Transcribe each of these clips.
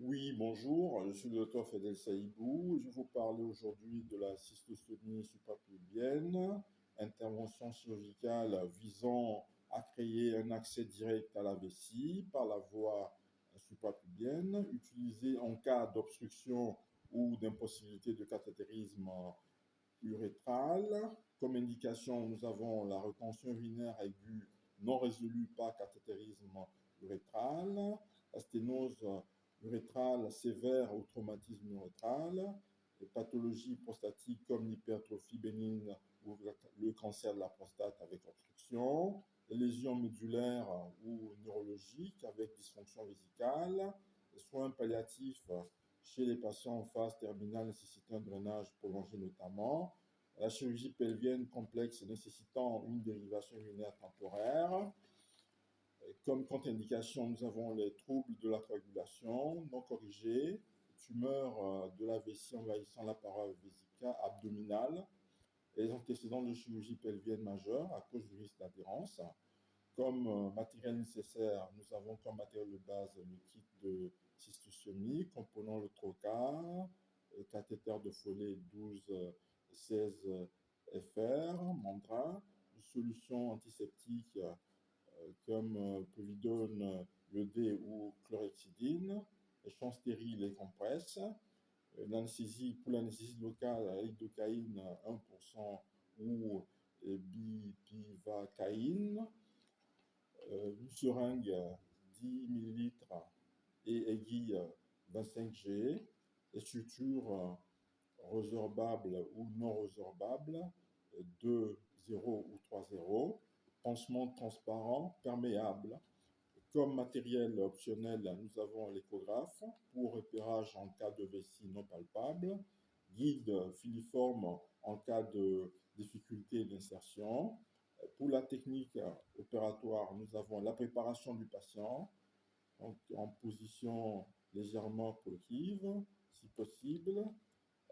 Oui, bonjour, je suis le docteur Fadel Saïbou. Je vais vous parler aujourd'hui de la cystostomie suprapubienne, intervention chirurgicale visant à créer un accès direct à la vessie par la voie suprapubienne, utilisée en cas d'obstruction ou d'impossibilité de cathétérisme urétral. Comme indication, nous avons la rétention urinaire aiguë non résolue par cathétérisme urétral, la sténose urétrale sévère ou traumatisme urétral, les pathologies prostatiques comme l'hypertrophie bénigne ou le cancer de la prostate avec obstruction, les lésions médulaires ou neurologiques avec dysfonction vésicale, les soins palliatifs chez les patients en phase terminale nécessitant un drainage prolongé notamment, la chirurgie pelvienne complexe nécessitant une dérivation urinaire temporaire. Comme contre-indication, nous avons les troubles de la coagulation non corrigés, tumeurs de la vessie envahissant la paroi vésicale abdominale et les antécédents de chirurgie pelvienne majeure à cause du risque d'adhérence. Comme matériel nécessaire, nous avons comme matériel de base le kit de cystostomie comprenant le trocar, le cathéter de Foley 12-16 FR, membrane, une solution antiseptique comme povidone iodée ou chlorhexidine, échange stérile et compresse, l'anesthésie pour l'anesthésie locale, lidocaïne 1% ou bipivacaïne, une seringue 10 ml et aiguille 25G, les sutures résorbables ou non résorbables 2, 0 ou 3, 0, pansement transparent, perméable. Comme matériel optionnel, nous avons l'échographe pour repérage en cas de vessie non palpable, guide filiforme en cas de difficulté d'insertion. Pour la technique opératoire, nous avons la préparation du patient donc en position légèrement progressive, si possible,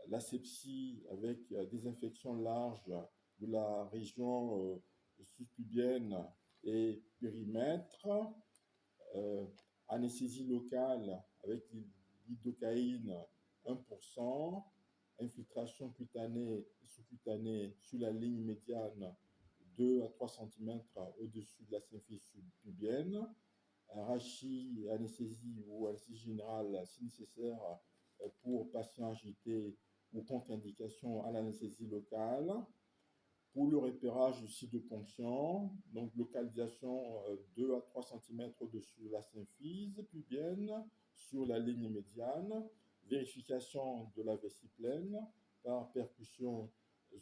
l'asepsie avec désinfection large de la région sous-pubienne et périmètre, anesthésie locale avec lidocaïne 1%, infiltration cutanée et sous-cutanée sur la ligne médiane 2 à 3 cm au-dessus de la symphyse pubienne, rachis, anesthésie ou anesthésie générale si nécessaire pour patients agités ou contre-indication à l'anesthésie locale. Pour le repérage du site de ponction, donc localisation 2 à 3 cm au-dessus de la symphyse pubienne sur la ligne médiane, vérification de la vessie pleine par percussion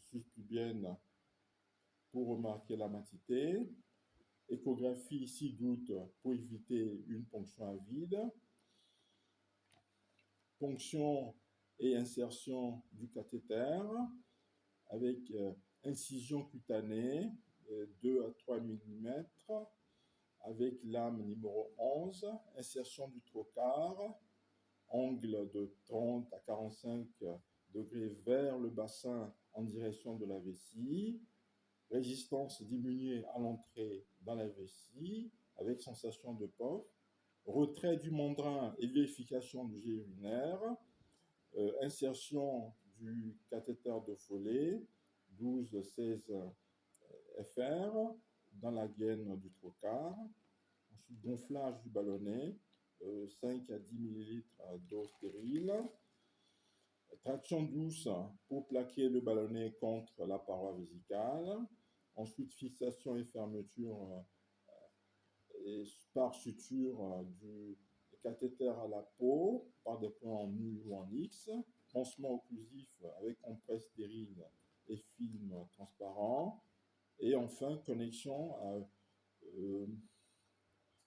sous-pubienne pour remarquer la matité, échographie si doute pour éviter une ponction à vide, ponction et insertion du cathéter avec incision cutanée 2 à 3 mm avec lame numéro 11, insertion du trocar, angle de 30 à 45 degrés vers le bassin en direction de la vessie, résistance diminuée à l'entrée dans la vessie avec sensation de POF, retrait du mandrin et vérification du jet urinaire, insertion du cathéter de Foley 12-16 FR dans la gaine du trocar, ensuite gonflage du ballonnet 5 à 10 ml d'eau stérile, traction douce pour plaquer le ballonnet contre la paroi vésicale, ensuite fixation et fermeture par suture du cathéter à la peau par des points en U ou en X, pansement occlusif avec compresse stérile et film transparent, et enfin connexion à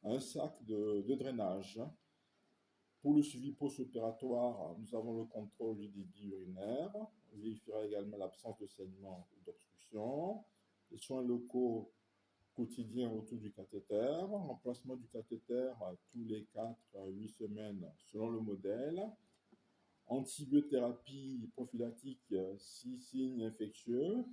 un sac de drainage. Pour le suivi post-opératoire, nous avons le contrôle du débit urinaire. On vérifiera également l'absence de saignement ou d'obstruction. Les soins locaux quotidiens autour du cathéter. Remplacement du cathéter tous les 4 à 8 semaines selon le modèle. Antibiothérapie prophylactique si signe infectieux.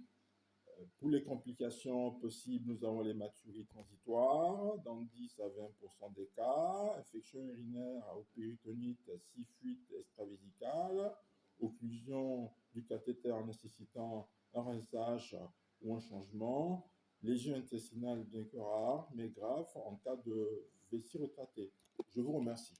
Pour les complications possibles, nous avons l'hématurie transitoire dans 10 à 20% des cas, infection urinaire ou péritonite si fuite extravésicale, occlusion du cathéter nécessitant un rinçage ou un changement, lésion intestinale bien que rare, mais grave en cas de vessie retratée. Je vous remercie.